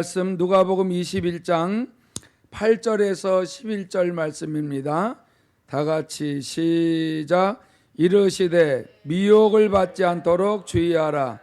말씀 누가복음 21장 8절에서 11절 말씀입니다. 다 같이 시작. 이르시되 미혹을 받지 않도록 주의하라.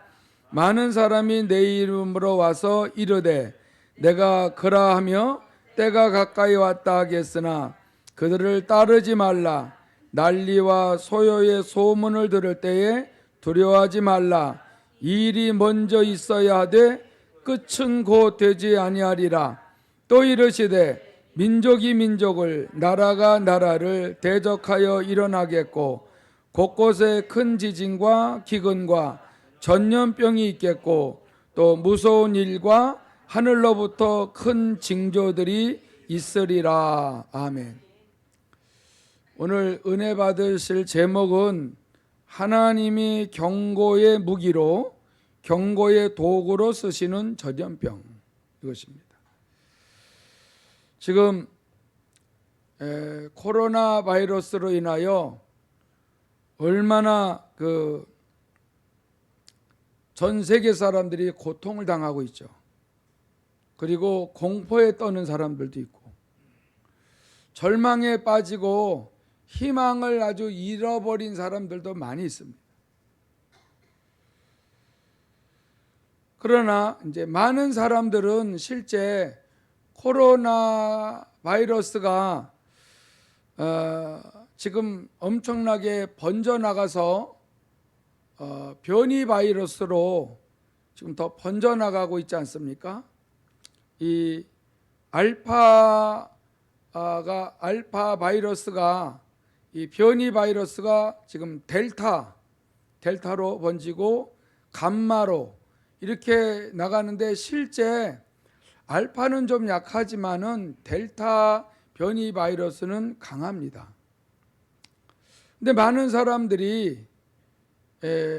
많은 사람이 내 이름으로 와서 이르되 내가 그라하며 때가 가까이 왔다 하겠으나 그들을 따르지 말라. 난리와 소요의 소문을 들을 때에 두려워하지 말라. 이 일이 먼저 있어야 하되 끝은 곧 되지 아니하리라. 또 이르시되 민족이 민족을 나라가 나라를 대적하여 일어나겠고 곳곳에 큰 지진과 기근과 전염병이 있겠고 또 무서운 일과 하늘로부터 큰 징조들이 있으리라. 아멘. 오늘 은혜 받으실 제목은 하나님이 경고의 무기로 경고의 도구로 쓰시는 전염병, 이것입니다. 지금 코로나 바이러스로 인하여 얼마나 전 세계 사람들이 고통을 당하고 있죠. 그리고 공포에 떠는 사람들도 있고 절망에 빠지고 희망을 아주 잃어버린 사람들도 많이 있습니다. 그러나 이제 많은 사람들은 실제 코로나 바이러스가 지금 엄청나게 번져나가서 변이 바이러스로 지금 더 번져나가고 있지 않습니까? 이 알파 바이러스가 이 변이 바이러스가 지금 델타로 번지고 감마로 이렇게 나가는데 실제 알파는 좀 약하지만은 델타 변이 바이러스는 강합니다. 근데 많은 사람들이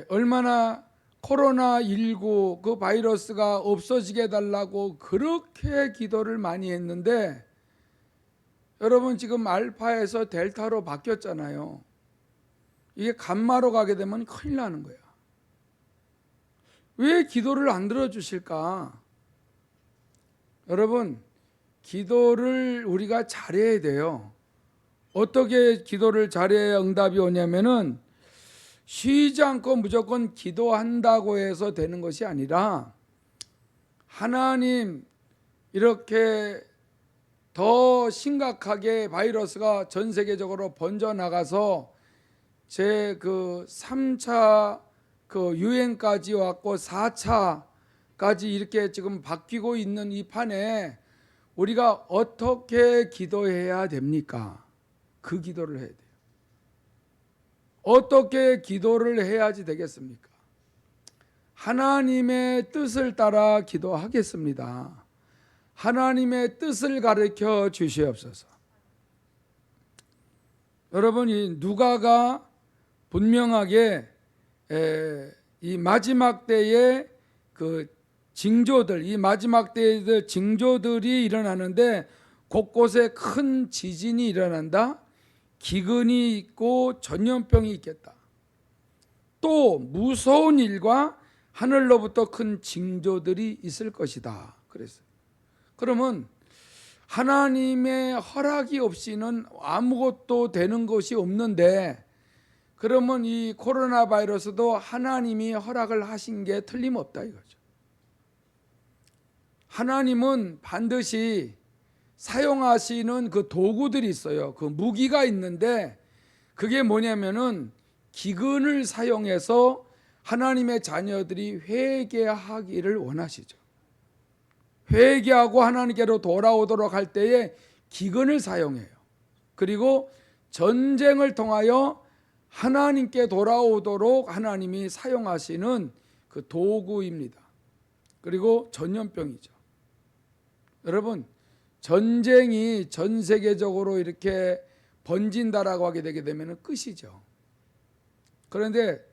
얼마나 코로나19 그 바이러스가 없어지게 해달라고 그렇게 기도를 많이 했는데 여러분 지금 알파에서 델타로 바뀌었잖아요. 이게 감마로 가게 되면 큰일 나는 거야. 왜 기도를 안 들어주실까? 여러분, 기도를 우리가 잘해야 돼요. 어떻게 기도를 잘해야 응답이 오냐면은 쉬지 않고 무조건 기도한다고 해서 되는 것이 아니라 하나님 이렇게 더 심각하게 바이러스가 전 세계적으로 번져나가서 제 3차 유행까지 왔고 4차까지 이렇게 지금 바뀌고 있는 이 판에 우리가 어떻게 기도해야 됩니까? 그 기도를 해야 돼요. 어떻게 기도를 해야지 되겠습니까? 하나님의 뜻을 따라 기도하겠습니다. 하나님의 뜻을 가르쳐 주시옵소서. 여러분이 누가가 분명하게 이 마지막 때의 징조들, 이 마지막 때의 징조들이 일어나는데 곳곳에 큰 지진이 일어난다. 기근이 있고 전염병이 있겠다. 또 무서운 일과 하늘로부터 큰 징조들이 있을 것이다. 그랬어요. 그러면 하나님의 허락이 없이는 아무것도 되는 것이 없는데 그러면 이 코로나 바이러스도 하나님이 허락을 하신 게 틀림없다 이거죠. 하나님은 반드시 사용하시는 그 도구들이 있어요. 그 무기가 있는데 그게 뭐냐면은 기근을 사용해서 하나님의 자녀들이 회개하기를 원하시죠. 회개하고 하나님께로 돌아오도록 할 때에 기근을 사용해요. 그리고 전쟁을 통하여 하나님께 돌아오도록 하나님이 사용하시는 그 도구입니다. 그리고 전염병이죠. 여러분, 전쟁이 전 세계적으로 이렇게 번진다라고 하게 되게 되면 끝이죠. 그런데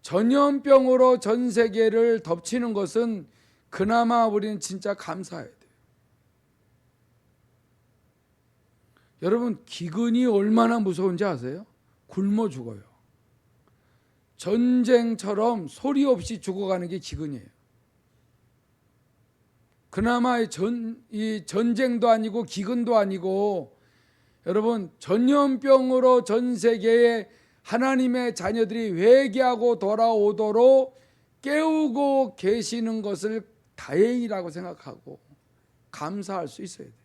전염병으로 전 세계를 덮치는 것은 그나마 우리는 진짜 감사해야 돼요. 여러분, 기근이 얼마나 무서운지 아세요? 굶어 죽어요. 전쟁처럼 소리 없이 죽어가는 게 기근이에요. 그나마 이 전쟁도 아니고 기근도 아니고 여러분 전염병으로 전 세계에 하나님의 자녀들이 회개하고 돌아오도록 깨우고 계시는 것을 다행이라고 생각하고 감사할 수 있어야 돼요.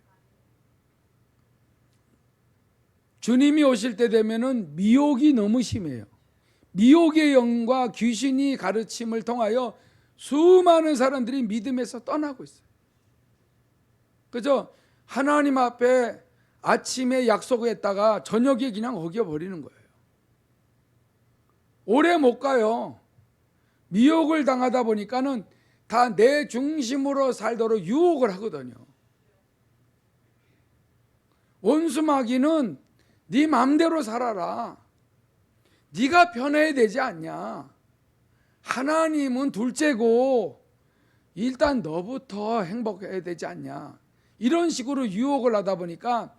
주님이 오실 때 되면은 미혹이 너무 심해요. 미혹의 영과 귀신이 가르침을 통하여 수많은 사람들이 믿음에서 떠나고 있어요. 그죠? 하나님 앞에 아침에 약속을 했다가 저녁에 그냥 어겨버리는 거예요. 오래 못 가요. 미혹을 당하다 보니까는 다 내 중심으로 살도록 유혹을 하거든요. 원수 마귀는 네 마음대로 살아라. 네가 편해야 되지 않냐. 하나님은 둘째고 일단 너부터 행복해야 되지 않냐. 이런 식으로 유혹을 하다 보니까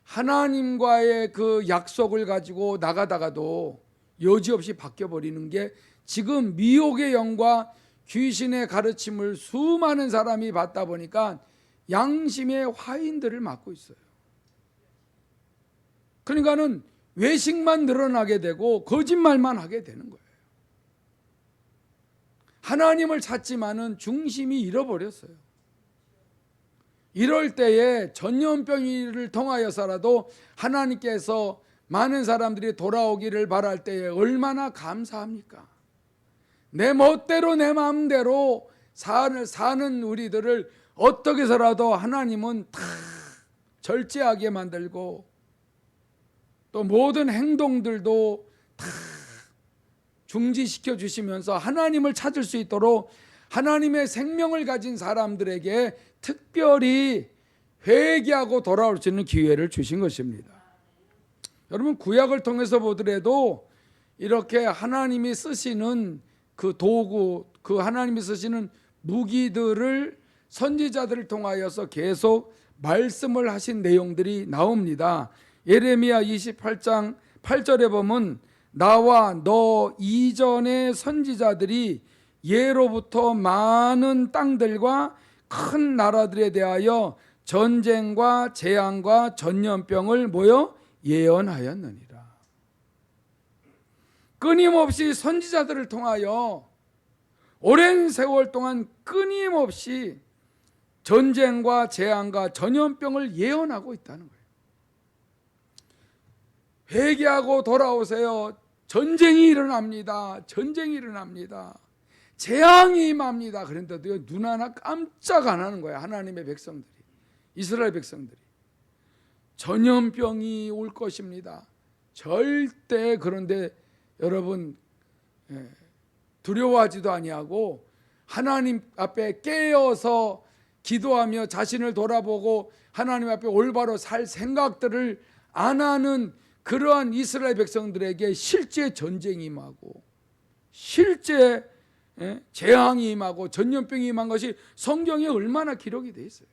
하나님과의 그 약속을 가지고 나가다가도 여지없이 바뀌어버리는 게 지금 미혹의 영과 귀신의 가르침을 수많은 사람이 받다 보니까 양심의 화인들을 맞고 있어요. 그러니까는 외식만 늘어나게 되고 거짓말만 하게 되는 거예요. 하나님을 찾지만은 중심이 잃어버렸어요. 이럴 때에 전염병을 통하여서라도 하나님께서 많은 사람들이 돌아오기를 바랄 때에 얼마나 감사합니까? 내 멋대로 내 마음대로 사는 우리들을 어떻게 해서라도 하나님은 다 절제하게 만들고 또 모든 행동들도 다 중지시켜 주시면서 하나님을 찾을 수 있도록 하나님의 생명을 가진 사람들에게 특별히 회개하고 돌아올 수 있는 기회를 주신 것입니다. 여러분 구약을 통해서 보더라도 이렇게 하나님이 쓰시는 그 도구, 그 하나님이 쓰시는 무기들을 선지자들을 통하여서 계속 말씀을 하신 내용들이 나옵니다. 예레미야 28장 8절에 보면 나와 너 이전의 선지자들이 예로부터 많은 땅들과 큰 나라들에 대하여 전쟁과 재앙과 전염병을 모여 예언하였느니라. 끊임없이 선지자들을 통하여 오랜 세월 동안 끊임없이 전쟁과 재앙과 전염병을 예언하고 있다는 거예요. 회개하고 돌아오세요. 전쟁이 일어납니다. 전쟁이 일어납니다. 재앙이 임합니다. 그런데도 눈 하나 깜짝 안 하는 거예요. 하나님의 백성들이, 이스라엘 백성들이. 전염병이 올 것입니다. 절대. 그런데 여러분 두려워하지도 아니하고 하나님 앞에 깨어서 기도하며 자신을 돌아보고 하나님 앞에 올바로 살 생각들을 안 하는 그러한 이스라엘 백성들에게 실제 전쟁이 임하고 실제 재앙이 임하고 전염병이 임한 것이 성경에 얼마나 기록이 되어 있어요.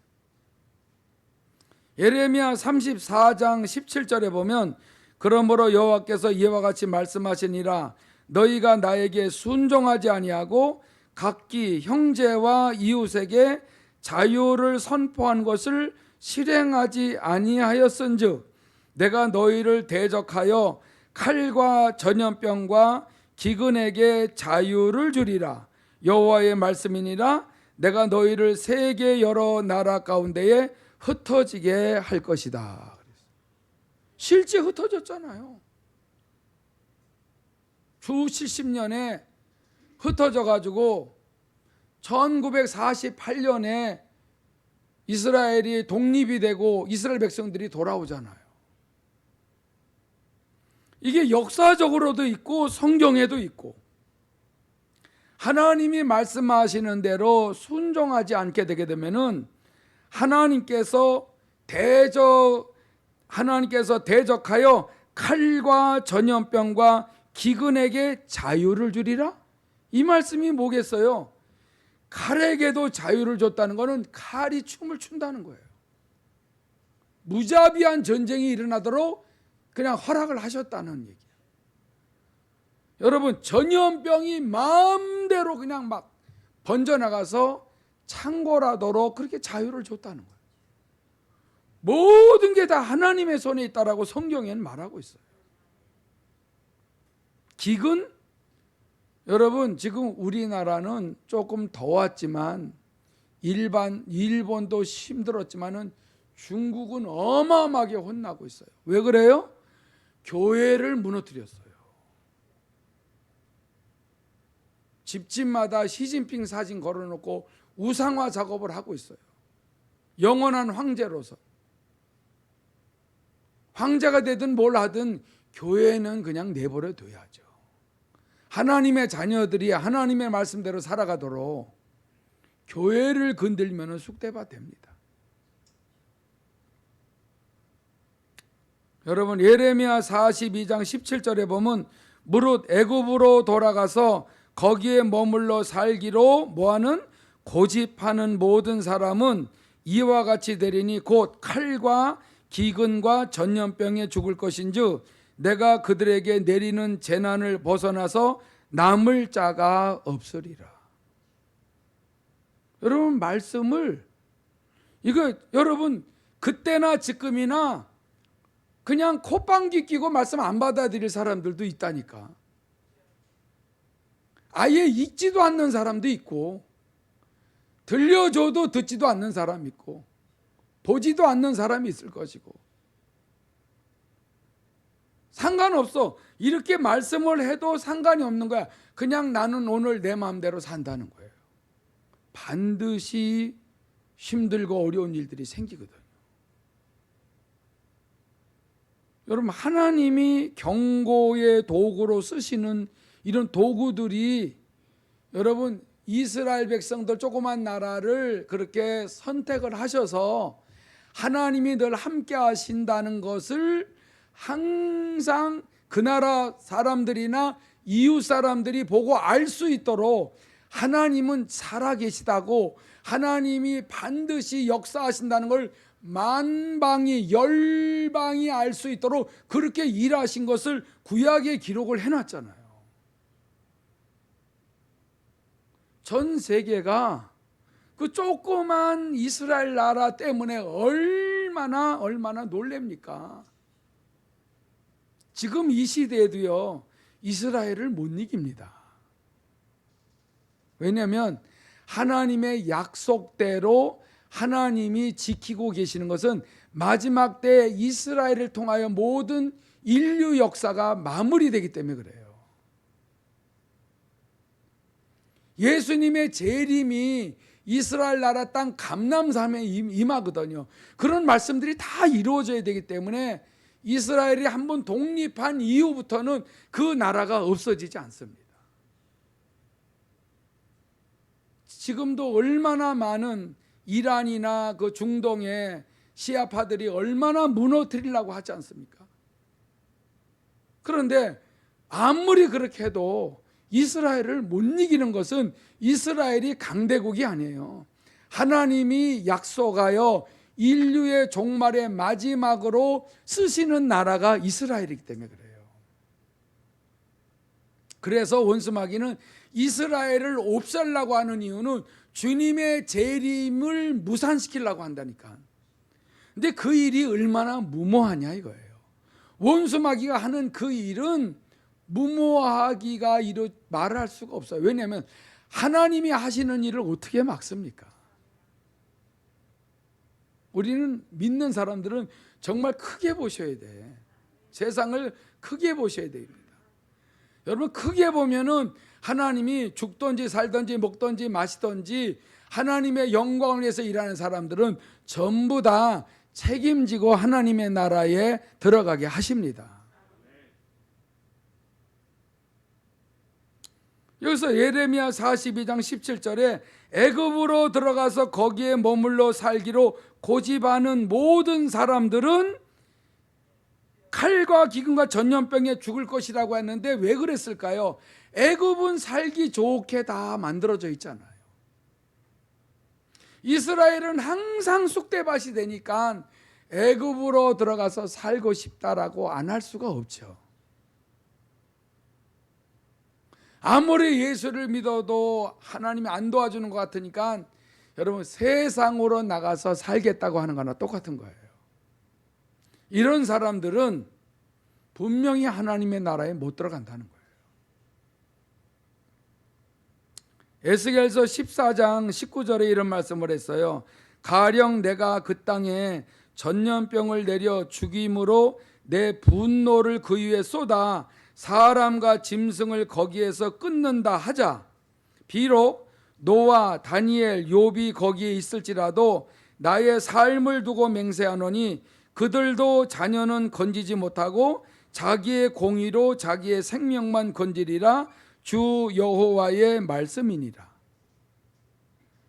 예레미야 34장 17절에 보면 그러므로 여호와께서 이와 같이 말씀하시니라 너희가 나에게 순종하지 아니하고 각기 형제와 이웃에게 자유를 선포한 것을 실행하지 아니하였은즉 내가 너희를 대적하여 칼과 전염병과 기근에게 자유를 주리라. 여호와의 말씀이니라. 내가 너희를 세계 여러 나라 가운데에 흩어지게 할 것이다. 실제 흩어졌잖아요. 주 70년에 흩어져 가지고 1948년에 이스라엘이 독립이 되고 이스라엘 백성들이 돌아오잖아요. 이게 역사적으로도 있고 성경에도 있고 하나님이 말씀하시는 대로 순종하지 않게 되게 되면은 하나님께서 대적하여 칼과 전염병과 기근에게 자유를 주리라? 이 말씀이 뭐겠어요? 칼에게도 자유를 줬다는 것은 칼이 춤을 춘다는 거예요. 무자비한 전쟁이 일어나도록 그냥 허락을 하셨다는 얘기예요. 여러분 전염병이 마음대로 그냥 막 번져나가서 창고라도록 그렇게 자유를 줬다는 거예요. 모든 게 다 하나님의 손에 있다라고 성경에는 말하고 있어요. 기근? 여러분, 지금 우리나라는 조금 더웠지만 일본도 힘들었지만은 중국은 어마어마하게 혼나고 있어요. 왜 그래요? 교회를 무너뜨렸어요. 집집마다 시진핑 사진 걸어놓고 우상화 작업을 하고 있어요. 영원한 황제로서. 황제가 되든 뭘 하든 교회는 그냥 내버려 둬야죠. 하나님의 자녀들이 하나님의 말씀대로 살아가도록 교회를 건들면 쑥대밭 됩니다. 여러분, 예레미야 42장 17절에 보면 무릇 애굽으로 돌아가서 거기에 머물러 살기로 뭐하는 고집하는 모든 사람은 이와 같이 되리니 곧 칼과 기근과 전염병에 죽을 것인즉 내가 그들에게 내리는 재난을 벗어나서 남을 자가 없으리라. 여러분, 말씀을 이거 여러분 그때나 지금이나 그냥 콧방귀 끼고 말씀 안 받아들일 사람들도 있다니까. 아예 읽지도 않는 사람도 있고 들려줘도 듣지도 않는 사람이 있고 보지도 않는 사람이 있을 것이고 상관없어. 이렇게 말씀을 해도 상관이 없는 거야. 그냥 나는 오늘 내 마음대로 산다는 거예요. 반드시 힘들고 어려운 일들이 생기거든요. 여러분, 하나님이 경고의 도구로 쓰시는 이런 도구들이 여러분 이스라엘 백성들 조그만 나라를 그렇게 선택을 하셔서 하나님이 늘 함께 하신다는 것을 항상 그 나라 사람들이나 이웃 사람들이 보고 알 수 있도록 하나님은 살아계시다고 하나님이 반드시 역사하신다는 걸 만방이 열방이 알 수 있도록 그렇게 일하신 것을 구약에 기록을 해놨잖아요. 전 세계가 그 조그만 이스라엘 나라 때문에 얼마나 놀랍니까? 지금 이 시대에도요 이스라엘을 못 이깁니다. 왜냐하면 하나님의 약속대로 하나님이 지키고 계시는 것은 마지막 때 이스라엘을 통하여 모든 인류 역사가 마무리되기 때문에 그래요. 예수님의 재림이 이스라엘 나라 땅 감람산에 임하거든요. 그런 말씀들이 다 이루어져야 되기 때문에 이스라엘이 한번 독립한 이후부터는 그 나라가 없어지지 않습니다. 지금도 얼마나 많은 이란이나 그 중동의 시아파들이 얼마나 무너뜨리려고 하지 않습니까? 그런데 아무리 그렇게 해도 이스라엘을 못 이기는 것은 이스라엘이 강대국이 아니에요. 하나님이 약속하여 인류의 종말의 마지막으로 쓰시는 나라가 이스라엘이기 때문에 그래요. 그래서 원수마귀는 이스라엘을 없애려고 하는 이유는 주님의 재림을 무산시키려고 한다니까. 근데 그 일이 얼마나 무모하냐 이거예요. 원수마귀가 하는 그 일은 무모하기가 말할 수가 없어요. 왜냐하면 하나님이 하시는 일을 어떻게 막습니까? 우리는 믿는 사람들은 정말 크게 보셔야 돼. 세상을 크게 보셔야 됩니다. 여러분, 크게 보면은 하나님이 죽든지 살든지 먹든지 마시든지 하나님의 영광을 위해서 일하는 사람들은 전부 다 책임지고 하나님의 나라에 들어가게 하십니다. 여기서 예레미야 42장 17절에 애굽으로 들어가서 거기에 머물러 살기로 고집하는 모든 사람들은 칼과 기근과 전염병에 죽을 것이라고 했는데 왜 그랬을까요? 애굽은 살기 좋게 다 만들어져 있잖아요. 이스라엘은 항상 쑥대밭이 되니까 애굽으로 들어가서 살고 싶다라고 안 할 수가 없죠. 아무리 예수를 믿어도 하나님이 안 도와주는 것 같으니까 여러분 세상으로 나가서 살겠다고 하는 거나 똑같은 거예요. 이런 사람들은 분명히 하나님의 나라에 못 들어간다는 거예요. 에스겔서 14장 19절에 이런 말씀을 했어요. 가령 내가 그 땅에 전염병을 내려 죽임으로 내 분노를 그 위에 쏟아 사람과 짐승을 거기에서 끊는다 하자. 비록 노아, 다니엘, 욥이 거기에 있을지라도 나의 삶을 두고 맹세하노니 그들도 자녀는 건지지 못하고 자기의 공의로 자기의 생명만 건지리라. 주 여호와의 말씀이니라.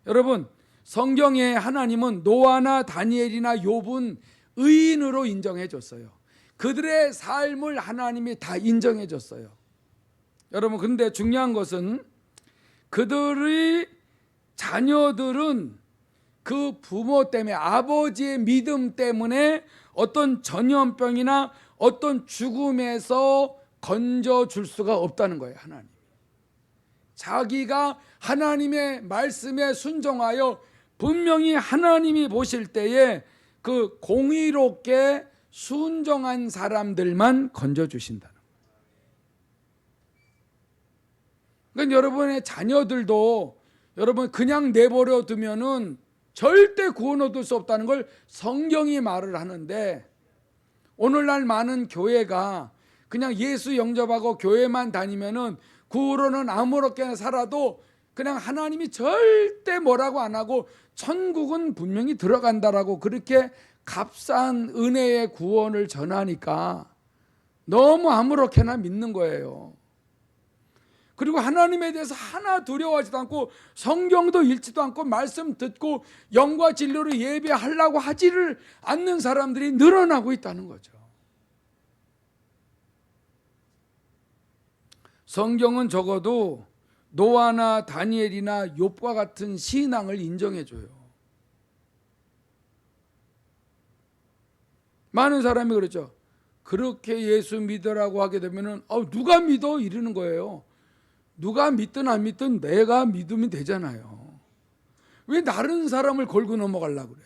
여러분, 성경에 하나님은 노아나 다니엘이나 욥은 의인으로 인정해 줬어요. 그들의 삶을 하나님이 다 인정해 줬어요. 여러분, 근데 중요한 것은 그들의 자녀들은 그 부모 때문에, 아버지의 믿음 때문에 어떤 전염병이나 어떤 죽음에서 건져줄 수가 없다는 거예요. 하나님, 자기가 하나님의 말씀에 순종하여 분명히 하나님이 보실 때에 그 공의롭게 순종한 사람들만 건져주신다는 거예요. 그러니까 여러분의 자녀들도 여러분 그냥 내버려 두면은 절대 구원 얻을 수 없다는 걸 성경이 말을 하는데, 오늘날 많은 교회가 그냥 예수 영접하고 교회만 다니면은 구로는 아무렇게나 살아도 그냥 하나님이 절대 뭐라고 안 하고 천국은 분명히 들어간다라고 그렇게 값싼 은혜의 구원을 전하니까 너무 아무렇게나 믿는 거예요. 그리고 하나님에 대해서 하나 두려워하지도 않고 성경도 읽지도 않고 말씀 듣고 영과 진리로 예배하려고 하지를 않는 사람들이 늘어나고 있다는 거죠. 성경은 적어도 노아나 다니엘이나 욥과 같은 신앙을 인정해 줘요. 많은 사람이 그렇죠. 그렇게 예수 믿으라고 하게 되면은 누가 믿어? 이러는 거예요. 누가 믿든 안 믿든 내가 믿으면 되잖아요. 왜 다른 사람을 걸고 넘어가려고 그래?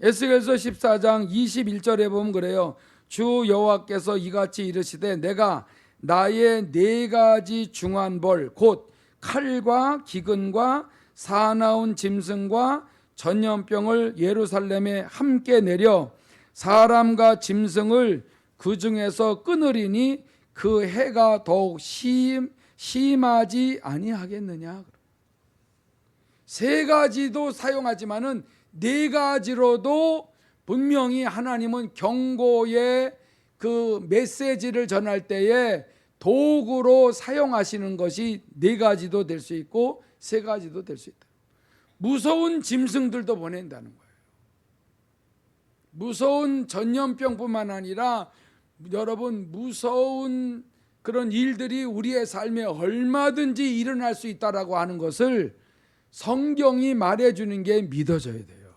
에스겔서 14장 21절에 보면 그래요. 주 여호와께서 이같이 이르시되 내가 나의 4가지 중한 벌 곧 칼과 기근과 사나운 짐승과 전염병을 예루살렘에 함께 내려 사람과 짐승을 그 중에서 끊으리니 그 해가 더욱 심하지 아니하겠느냐. 3가지도 사용하지만은 4가지로도 분명히 하나님은 경고의 그 메시지를 전할 때에 도구로 사용하시는 것이 4가지도 될 수 있고 3가지도 될 수 있다. 무서운 짐승들도 보낸다는 거예요. 무서운 전염병뿐만 아니라 여러분 무서운 그런 일들이 우리의 삶에 얼마든지 일어날 수 있다라고 하는 것을 성경이 말해주는 게 믿어져야 돼요.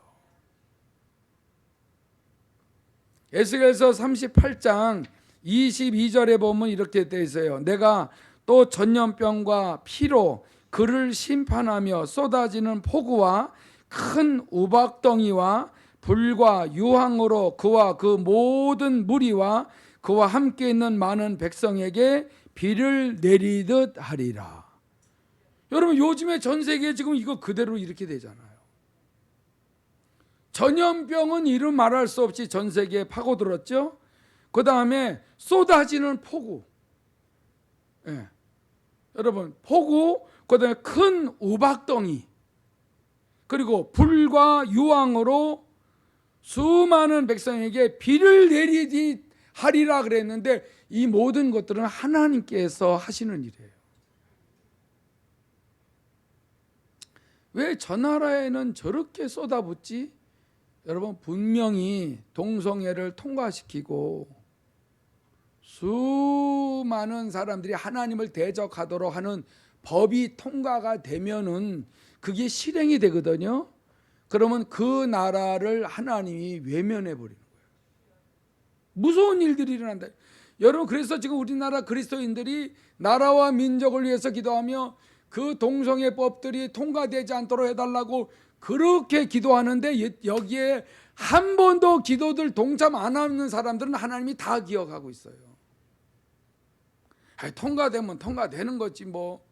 에스겔서 38장 22절에 보면 이렇게 되어 있어요. 내가 또 전염병과 피로 그를 심판하며 쏟아지는 폭우와 큰 우박덩이와 불과 유황으로 그와 그 모든 무리와 그와 함께 있는 많은 백성에게 비를 내리듯 하리라. 여러분, 요즘에 전 세계에 지금 이거 그대로 이렇게 되잖아요. 전염병은 이루 말할 수 없이 전 세계에 파고들었죠. 그 다음에 쏟아지는 폭우, 여러분 폭우, 그 다음에 큰 우박덩이, 그리고 불과 유황으로 수많은 백성에게 비를 내리듯 하리라 그랬는데 이 모든 것들은 하나님께서 하시는 일이에요. 왜 저 나라에는 저렇게 쏟아붓지? 여러분, 분명히 동성애를 통과시키고 수많은 사람들이 하나님을 대적하도록 하는 법이 통과가 되면은 그게 실행이 되거든요. 그러면 그 나라를 하나님이 외면해 버리는 거예요. 무서운 일들이 일어난다. 여러분, 그래서 지금 우리나라 그리스도인들이 나라와 민족을 위해서 기도하며 그 동성애 법들이 통과되지 않도록 해달라고 그렇게 기도하는데 여기에 한 번도 기도들 동참 안 하는 사람들은 하나님이 다 기억하고 있어요. 아니, 통과되면 통과되는 거지 뭐.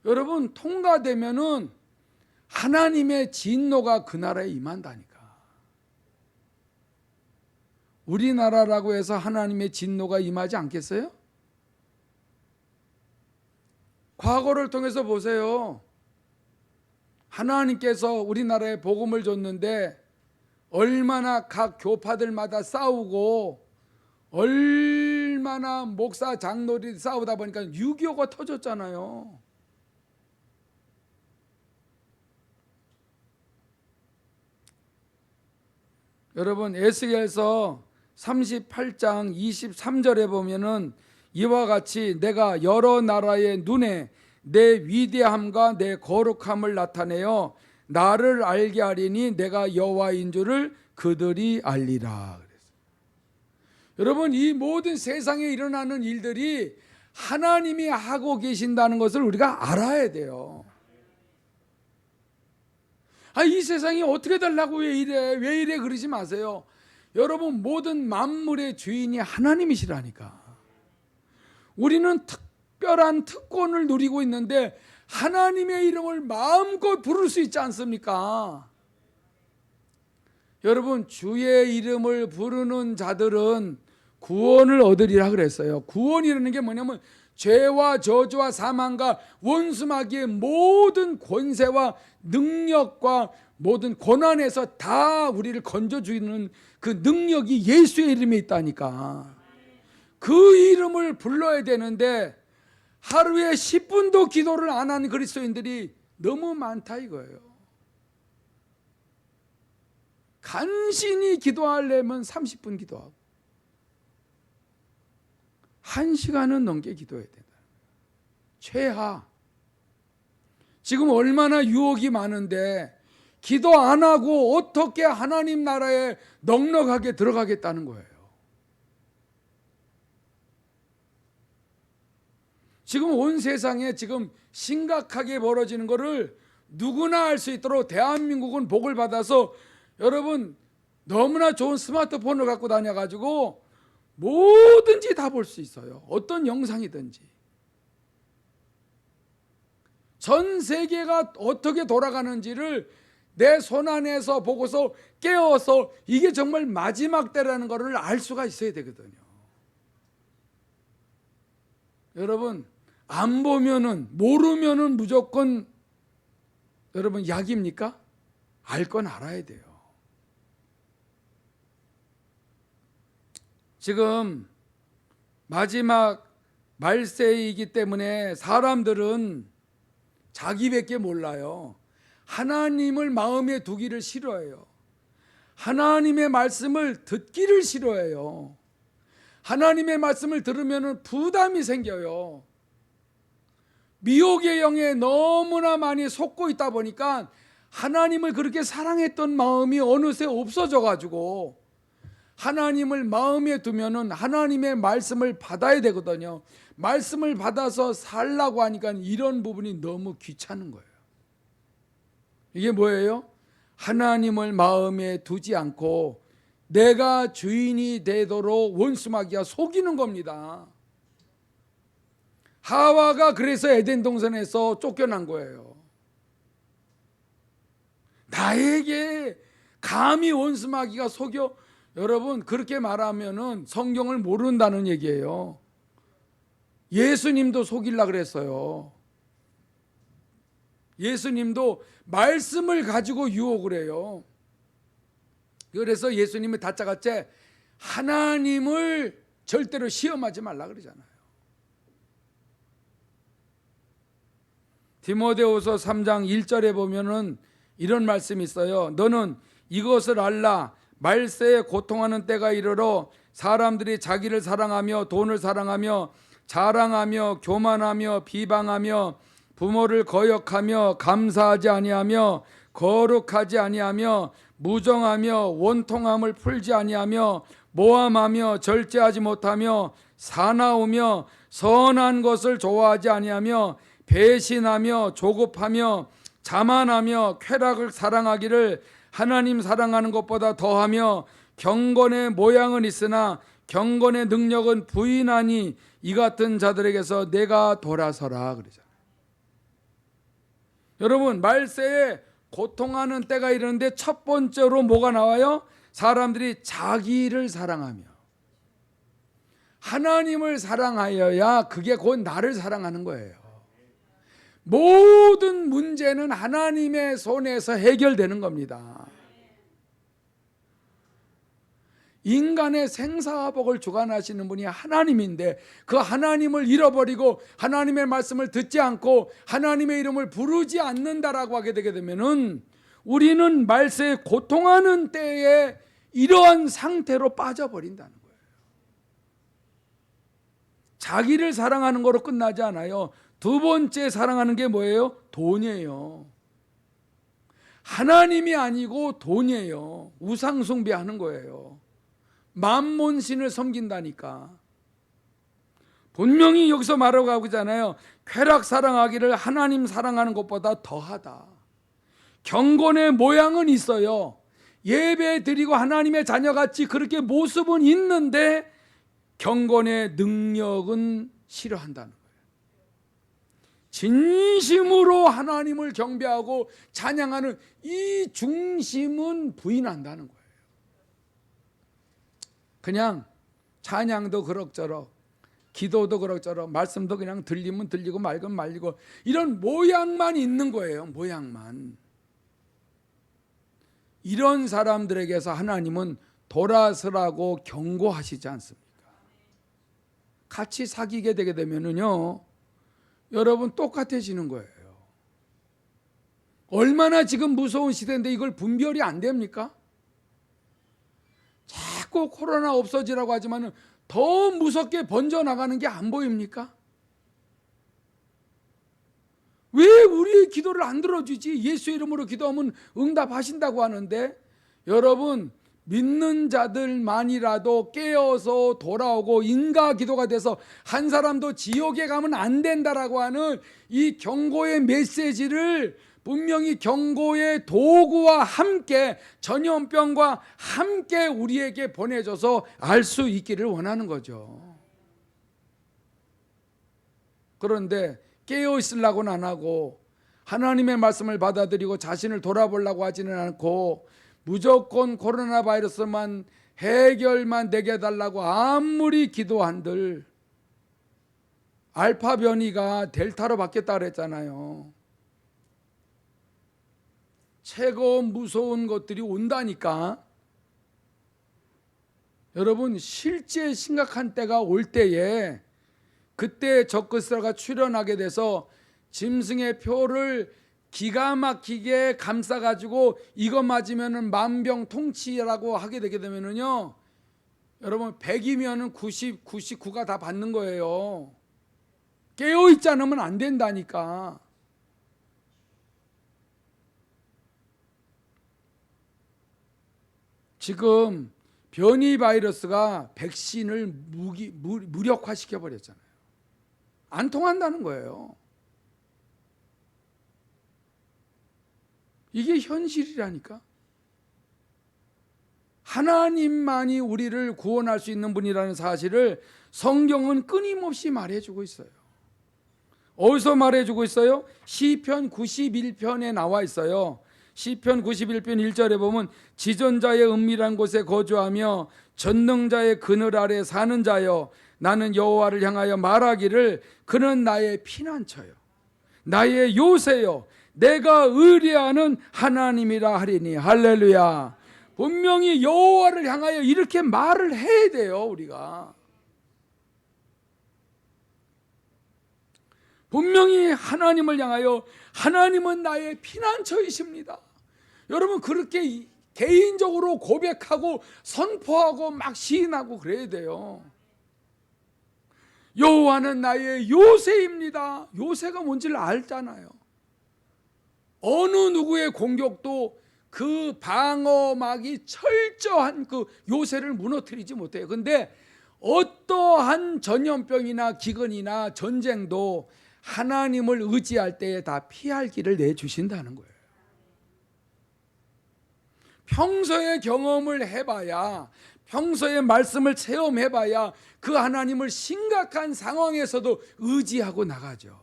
여러분, 통과되면은 하나님의 진노가 그 나라에 임한다니까. 우리나라라고 해서 하나님의 진노가 임하지 않겠어요? 과거를 통해서 보세요. 하나님께서 우리나라에 복음을 줬는데 얼마나 각 교파들마다 싸우고 얼마나 목사 장로들이 싸우다 보니까 6.25가 터졌잖아요. 여러분, 에스겔서 38장 23절에 보면은 이와 같이 내가 여러 나라의 눈에 내 위대함과 내 거룩함을 나타내어 나를 알게 하리니 내가 여호와인 줄을 그들이 알리라. 그랬어요. 여러분, 이 모든 세상에 일어나는 일들이 하나님이 하고 계신다는 것을 우리가 알아야 돼요. 이 세상이 어떻게 되려고 왜 이래 그러지 마세요. 여러분, 모든 만물의 주인이 하나님이시라니까. 우리는 특별한 특권을 누리고 있는데 하나님의 이름을 마음껏 부를 수 있지 않습니까? 여러분, 주의 이름을 부르는 자들은 구원을 얻으리라 그랬어요. 구원이라는 게 뭐냐면 죄와 저주와 사망과 원수마귀의 모든 권세와 능력과 모든 고난에서 다 우리를 건져주는 그 능력이 예수의 이름에 있다니까. 그 이름을 불러야 되는데 하루에 10분도 기도를 안 하는 그리스도인들이 너무 많다 이거예요. 간신히 기도하려면 30분 기도하고 1시간은 넘게 기도해야 된다. 최하. 지금 얼마나 유혹이 많은데 기도 안 하고 어떻게 하나님 나라에 넉넉하게 들어가겠다는 거예요. 지금 온 세상에 지금 심각하게 벌어지는 것을 누구나 알 수 있도록 대한민국은 복을 받아서 여러분 너무나 좋은 스마트폰을 갖고 다녀가지고 뭐든지 다 볼 수 있어요. 어떤 영상이든지. 전 세계가 어떻게 돌아가는지를 내 손안에서 보고서 깨어서 이게 정말 마지막 때라는 것을 알 수가 있어야 되거든요. 여러분, 안 보면은 모르면은 무조건 여러분 약입니까? 알 건 알아야 돼요. 지금 마지막 말세이기 때문에 사람들은 자기밖에 몰라요. 하나님을 마음에 두기를 싫어해요. 하나님의 말씀을 듣기를 싫어해요. 하나님의 말씀을 들으면 부담이 생겨요. 미혹의 영에 너무나 많이 속고 있다 보니까 하나님을 그렇게 사랑했던 마음이 어느새 없어져 가지고 하나님을 마음에 두면은 하나님의 말씀을 받아야 되거든요. 말씀을 받아서 살라고 하니까 이런 부분이 너무 귀찮은 거예요. 이게 뭐예요? 하나님을 마음에 두지 않고 내가 주인이 되도록 원수마귀가 속이는 겁니다. 하와가 그래서 에덴 동산에서 쫓겨난 거예요. 나에게 감히 원수마귀가 속여. 여러분, 그렇게 말하면은 성경을 모른다는 얘기예요. 예수님도 속이려고 그랬어요. 예수님도 말씀을 가지고 유혹을 해요. 그래서 예수님은 다짜고짜 하나님을 절대로 시험하지 말라 그러잖아요. 디모데후서 3장 1절에 보면은 이런 말씀이 있어요. 너는 이것을 알라. 말세에 고통하는 때가 이르러 사람들이 자기를 사랑하며 돈을 사랑하며 자랑하며 교만하며 비방하며 부모를 거역하며 감사하지 아니하며 거룩하지 아니하며 무정하며 원통함을 풀지 아니하며 모함하며 절제하지 못하며 사나우며 선한 것을 좋아하지 아니하며 배신하며 조급하며 자만하며 쾌락을 사랑하기를 하나님 사랑하는 것보다 더하며 경건의 모양은 있으나 경건의 능력은 부인하니 이 같은 자들에게서 내가 돌아서라 그러잖아요. 여러분, 말세에 고통하는 때가 이르는데 첫 번째로 뭐가 나와요? 사람들이 자기를 사랑하며 하나님을 사랑하여야 그게 곧 나를 사랑하는 거예요. 모든 문제는 하나님의 손에서 해결되는 겁니다. 인간의 생사화복을 주관하시는 분이 하나님인데 그 하나님을 잃어버리고 하나님의 말씀을 듣지 않고 하나님의 이름을 부르지 않는다라고 하게 되게 되면은 우리는 말세에 고통하는 때에 이러한 상태로 빠져버린다는 거예요. 자기를 사랑하는 거로 끝나지 않아요. 두 번째 사랑하는 게 뭐예요? 돈이에요. 하나님이 아니고 돈이에요. 우상 숭배하는 거예요. 만몬신을 섬긴다니까. 분명히 여기서 말하고 있잖아요. 쾌락 사랑하기를 하나님 사랑하는 것보다 더하다. 경건의 모양은 있어요. 예배 드리고 하나님의 자녀같이 그렇게 모습은 있는데 경건의 능력은 싫어한다는 거예요. 진심으로 하나님을 경배하고 찬양하는 이 중심은 부인한다는 거예요. 그냥 찬양도 그럭저럭, 기도도 그럭저럭, 말씀도 그냥 들리면 들리고 말건 말리고 이런 모양만 있는 거예요. 모양만. 이런 사람들에게서 하나님은 돌아서라고 경고하시지 않습니까? 같이 사귀게 되게 되면은요, 여러분 똑같아지는 거예요. 얼마나 지금 무서운 시대인데 이걸 분별이 안 됩니까? 자꾸 코로나 없어지라고 하지만 더 무섭게 번져나가는 게 안 보입니까? 왜 우리의 기도를 안 들어주지? 예수 이름으로 기도하면 응답하신다고 하는데, 여러분 믿는 자들만이라도 깨어서 돌아오고 인가 기도가 돼서 한 사람도 지옥에 가면 안 된다라고 하는 이 경고의 메시지를 분명히 경고의 도구와 함께 전염병과 함께 우리에게 보내줘서 알 수 있기를 원하는 거죠. 그런데 깨어 있으려고는 안 하고 하나님의 말씀을 받아들이고 자신을 돌아보려고 하지는 않고 무조건 코로나 바이러스만 해결만 되게 해달라고 아무리 기도한들 알파 변이가 델타로 바뀌었다 그랬잖아요. 최고 무서운 것들이 온다니까. 여러분, 실제 심각한 때가 올 때에 그때 적그리스도가 출현하게 돼서 짐승의 표를 기가 막히게 감싸가지고 이거 맞으면은 만병통치라고 하게 되게 되면은요, 여러분 100이면은 90, 99가 다 받는 거예요. 깨어있지 않으면 안 된다니까. 지금 변이 바이러스가 백신을 무력화시켜 버렸잖아요. 안 통한다는 거예요. 이게 현실이라니까. 하나님만이 우리를 구원할 수 있는 분이라는 사실을 성경은 끊임없이 말해주고 있어요. 어디서 말해주고 있어요? 시편 91편에 나와 있어요. 시편 91편 1절에 보면 지존자의 은밀한 곳에 거주하며 전능자의 그늘 아래 사는 자여, 나는 여호와를 향하여 말하기를 그는 나의 피난처요 나의 요새요 내가 의뢰하는 하나님이라 하리니. 할렐루야. 분명히 여호와를 향하여 이렇게 말을 해야 돼요. 우리가 분명히 하나님을 향하여 하나님은 나의 피난처이십니다. 여러분 그렇게 개인적으로 고백하고 선포하고 막 시인하고 그래야 돼요. 여호와는 나의 요새입니다. 요새가 뭔지를 알잖아요. 어느 누구의 공격도 그 방어막이 철저한 그 요새를 무너뜨리지 못해요. 근데 어떠한 전염병이나 기근이나 전쟁도 하나님을 의지할 때에 다 피할 길을 내주신다는 거예요. 평소의 경험을 해봐야, 평소의 말씀을 체험해봐야 그 하나님을 심각한 상황에서도 의지하고 나가죠.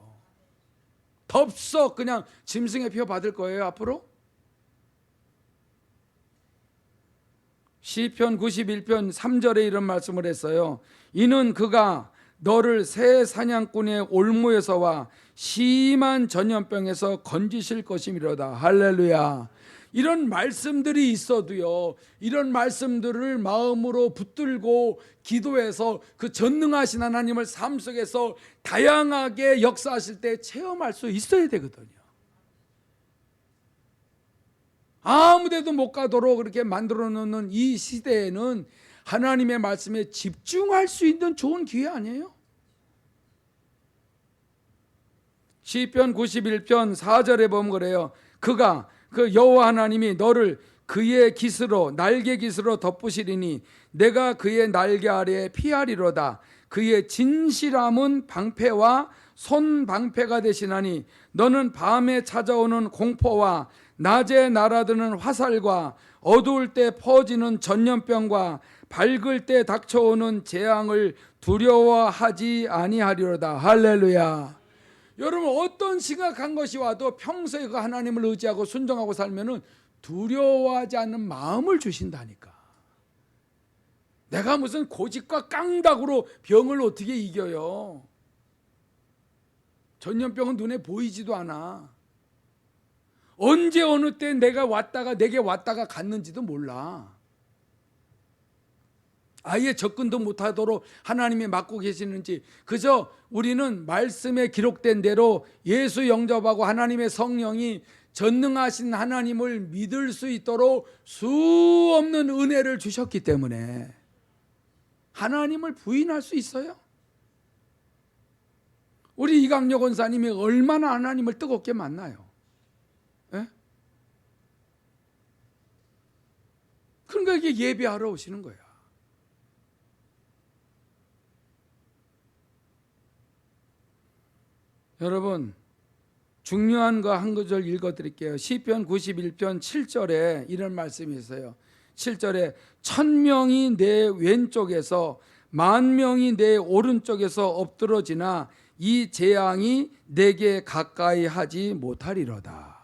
덥석 그냥 짐승의 표 받을 거예요 앞으로? 시편 91편 3절에 이런 말씀을 했어요. 이는 그가 너를 새 사냥꾼의 올무에서와 심한 전염병에서 건지실 것이미로다. 할렐루야. 이런 말씀들이 있어도요, 이런 말씀들을 마음으로 붙들고 기도해서 그 전능하신 하나님을 삶 속에서 다양하게 역사하실 때 체험할 수 있어야 되거든요. 아무데도 못 가도록 그렇게 만들어 놓는 이 시대에는 하나님의 말씀에 집중할 수 있는 좋은 기회 아니에요? 시편 91편 4절에 보면 그래요. 그가 그 여호와 하나님이 너를 그의 깃으로 날개 깃으로 덮으시리니 내가 그의 날개 아래에 피하리로다. 그의 진실함은 방패와 손 방패가 되시나니 너는 밤에 찾아오는 공포와 낮에 날아드는 화살과 어두울 때 퍼지는 전염병과 밝을 때 닥쳐오는 재앙을 두려워하지 아니하리로다. 할렐루야. 여러분, 어떤 심각한 것이 와도 평소에 그 하나님을 의지하고 순종하고 살면은 두려워하지 않는 마음을 주신다니까. 내가 무슨 고집과 깡닭으로 병을 어떻게 이겨요? 전염병은 눈에 보이지도 않아. 언제 어느 때 내게 왔다가 갔는지도 몰라. 아예 접근도 못하도록 하나님이 막고 계시는지, 그저 우리는 말씀에 기록된 대로 예수 영접하고 하나님의 성령이 전능하신 하나님을 믿을 수 있도록 수없는 은혜를 주셨기 때문에 하나님을 부인할 수 있어요? 우리 이강력 원사님이 얼마나 하나님을 뜨겁게 만나요? 예? 그러니까 이게 예배하러 오시는 거야. 여러분, 중요한 거 한 구절 읽어드릴게요. 시편 91편 7절에 이런 말씀이 있어요. 7절에 1000명이 내 왼쪽에서 10,000명이 내 오른쪽에서 엎드러지나 이 재앙이 내게 가까이 하지 못하리로다.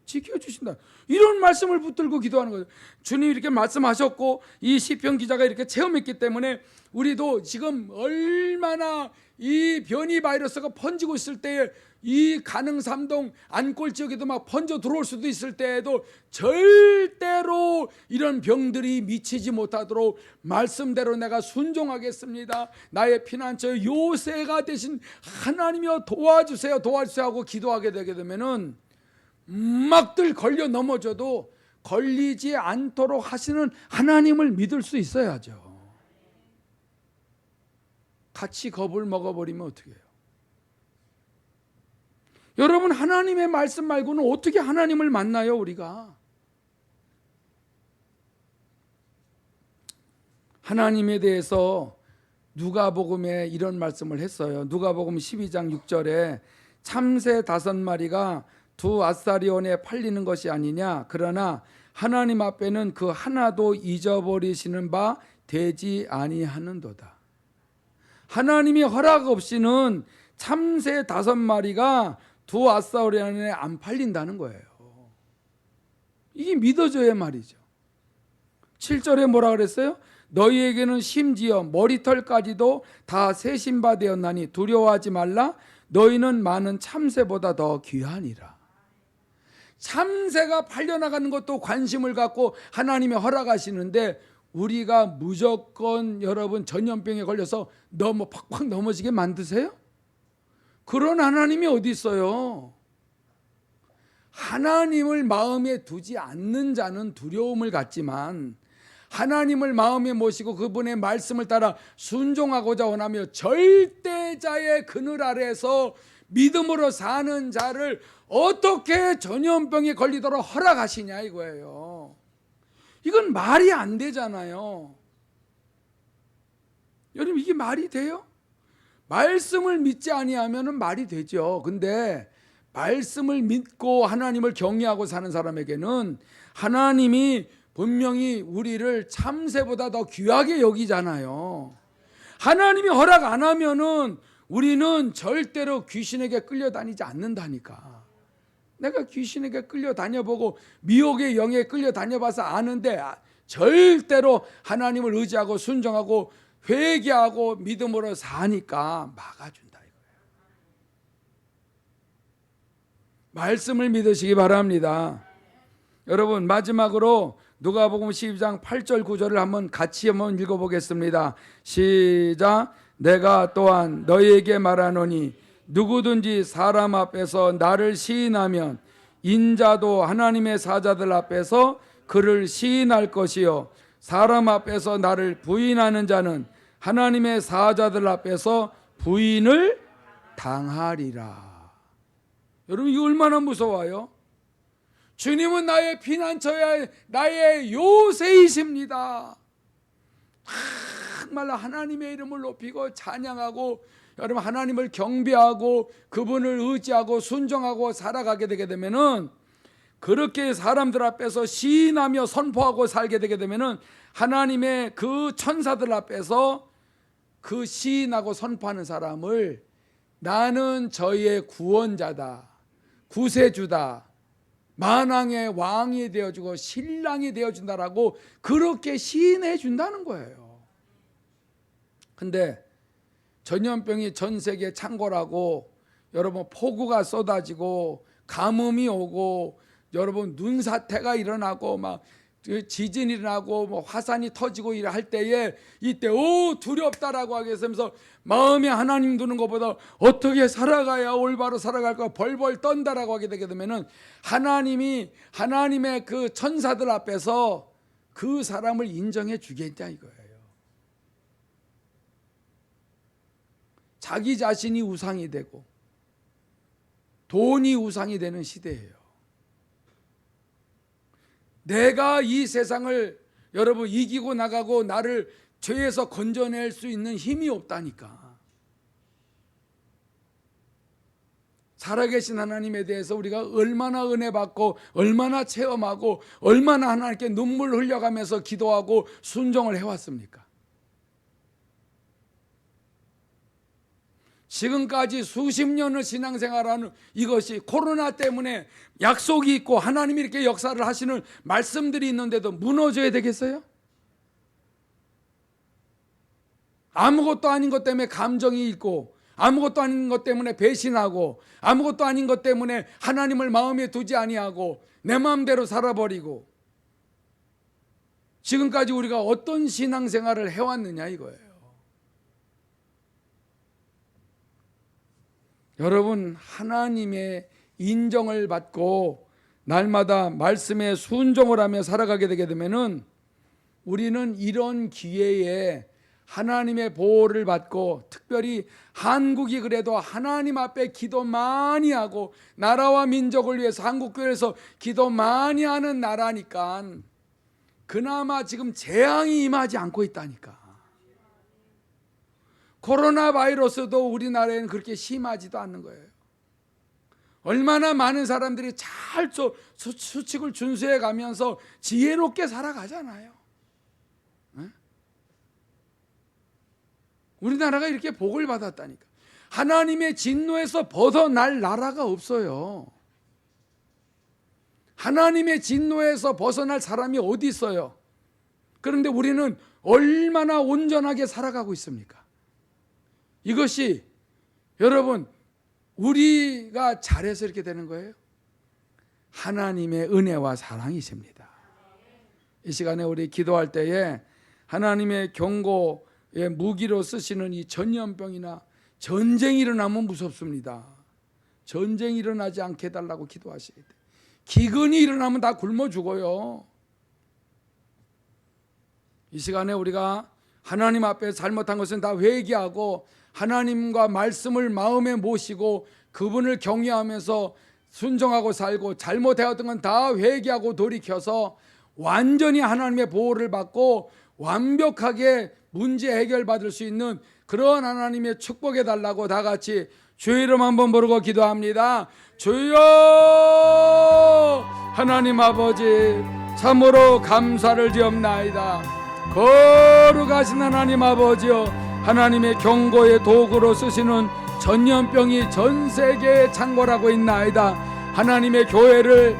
지켜주신다. 이런 말씀을 붙들고 기도하는 거죠. 주님이 이렇게 말씀하셨고 이 시편 기자가 이렇게 체험했기 때문에 우리도 지금 얼마나 이 변이 바이러스가 번지고 있을 때에 이 가능 삼동 안골 지역에도 막 번져 들어올 수도 있을 때에도 절대로 이런 병들이 미치지 못하도록 말씀대로 내가 순종하겠습니다. 나의 피난처 요새가 되신 하나님이여 도와주세요 하고 기도하게 되게 되면은 막들 걸려 넘어져도 걸리지 않도록 하시는 하나님을 믿을 수 있어야죠. 같이 겁을 먹어버리면 어떻게 해요? 여러분, 하나님의 말씀 말고는 어떻게 하나님을 만나요 우리가? 하나님에 대해서 누가복음에 이런 말씀을 했어요. 누가복음 12장 6절에 참새 5마리가 두 아사리온에 팔리는 것이 아니냐. 그러나 하나님 앞에는 그 하나도 잊어버리시는 바 되지 아니하는도다. 하나님이 허락 없이는 참새 5마리가 두 아사리온에 안 팔린다는 거예요. 이게 믿어져야 말이죠. 7절에 뭐라 그랬어요? 너희에게는 심지어 머리털까지도 다 세신 바 되었나니 두려워하지 말라. 너희는 많은 참새보다 더 귀하니라. 참새가 팔려나가는 것도 관심을 갖고 하나님이 허락하시는데 우리가 무조건 여러분 전염병에 걸려서 팍팍 넘어지게 만드세요? 그런 하나님이 어디 있어요? 하나님을 마음에 두지 않는 자는 두려움을 갖지만 하나님을 마음에 모시고 그분의 말씀을 따라 순종하고자 원하며 절대자의 그늘 아래에서 믿음으로 사는 자를 어떻게 전염병에 걸리도록 허락하시냐 이거예요. 이건 말이 안 되잖아요. 여러분, 이게 말이 돼요? 말씀을 믿지 아니하면은 말이 되죠. 근데 말씀을 믿고 하나님을 경외하고 사는 사람에게는 하나님이 분명히 우리를 참새보다 더 귀하게 여기잖아요. 하나님이 허락 안 하면은 우리는 절대로 귀신에게 끌려다니지 않는다니까. 내가 귀신에게 끌려다녀보고 미혹의 영에 끌려다녀봐서 아는데 절대로 하나님을 의지하고 순종하고 회개하고 믿음으로 사니까 막아준다 이거예요. 말씀을 믿으시기 바랍니다. 여러분, 마지막으로 누가복음 12장 8절 9절을 같이 한번 읽어보겠습니다. 시작. 내가 또한 너희에게 말하노니 누구든지 사람 앞에서 나를 시인하면 인자도 하나님의 사자들 앞에서 그를 시인할 것이요 사람 앞에서 나를 부인하는 자는 하나님의 사자들 앞에서 부인을 당하리라. 여러분, 이거 얼마나 무서워요? 주님은 나의 피난처야, 나의 요새이십니다. 정말 하나님의 이름을 높이고 찬양하고 여러분 하나님을 경배하고 그분을 의지하고 순종하고 살아가게 되게 되면은, 그렇게 사람들 앞에서 시인하며 선포하고 살게 되게 되면은 하나님의 그 천사들 앞에서 그 시인하고 선포하는 사람을 나는 저희의 구원자다, 구세주다, 만왕의 왕이 되어주고 신랑이 되어준다라고 그렇게 시인해 준다는 거예요. 근데 전염병이 전 세계에 창궐하고 여러분 폭우가 쏟아지고 가뭄이 오고 여러분 눈사태가 일어나고 막 지진이 일어나고 뭐 화산이 터지고 할 때에 이때 두렵다라고 하겠으면서 마음에 하나님 두는 것보다 어떻게 살아가야 올바로 살아갈까 벌벌 떤다라고 하게 되게 되면은 하나님의 그 천사들 앞에서 그 사람을 인정해 주겠냐 이거예요. 자기 자신이 우상이 되고 돈이 우상이 되는 시대예요. 내가 이 세상을 여러분 이기고 나가고 나를 죄에서 건져낼 수 있는 힘이 없다니까. 살아계신 하나님에 대해서 우리가 얼마나 은혜 받고 얼마나 체험하고 얼마나 하나님께 눈물 흘려가면서 기도하고 순종을 해왔습니까? 지금까지 수십 년을 신앙생활하는 이것이 코로나 때문에 약속이 있고 하나님이 이렇게 역사를 하시는 말씀들이 있는데도 무너져야 되겠어요? 아무것도 아닌 것 때문에 감정이 있고 아무것도 아닌 것 때문에 배신하고 아무것도 아닌 것 때문에 하나님을 마음에 두지 아니하고 내 마음대로 살아버리고 지금까지 우리가 어떤 신앙생활을 해왔느냐 이거예요. 여러분, 하나님의 인정을 받고 날마다 말씀에 순종을 하며 살아가게 되게 되면은 우리는 이런 기회에 하나님의 보호를 받고, 특별히 한국이 그래도 하나님 앞에 기도 많이 하고 나라와 민족을 위해서 한국교회에서 기도 많이 하는 나라니까 그나마 지금 재앙이 임하지 않고 있다니까. 코로나 바이러스도 우리나라에는 그렇게 심하지도 않는 거예요. 얼마나 많은 사람들이 잘 수칙을 준수해 가면서 지혜롭게 살아가잖아요. 네? 우리나라가 이렇게 복을 받았다니까. 하나님의 진노에서 벗어날 나라가 없어요. 하나님의 진노에서 벗어날 사람이 어디 있어요? 그런데 우리는 얼마나 온전하게 살아가고 있습니까? 이것이 여러분 우리가 잘해서 이렇게 되는 거예요? 하나님의 은혜와 사랑이십니다. 이 시간에 우리 기도할 때에 하나님의 경고의 무기로 쓰시는 이 전염병이나 전쟁이 일어나면 무섭습니다. 전쟁이 일어나지 않게 해달라고 기도하셔야 돼요. 기근이 일어나면 다 굶어 죽어요. 이 시간에 우리가 하나님 앞에 잘못한 것은 다 회개하고 하나님과 말씀을 마음에 모시고 그분을 경외하면서 순종하고 살고 잘못해왔던 건 다 회개하고 돌이켜서 완전히 하나님의 보호를 받고 완벽하게 문제 해결받을 수 있는 그런 하나님의 축복해 달라고 다 같이 주의 이름 한번 부르고 기도합니다. 주여 하나님 아버지 참으로 감사를 지옵나이다. 거룩하신 하나님 아버지여, 하나님의 경고의 도구로 쓰시는 전염병이 전 세계에 창궐하고 있나이다. 하나님의 교회를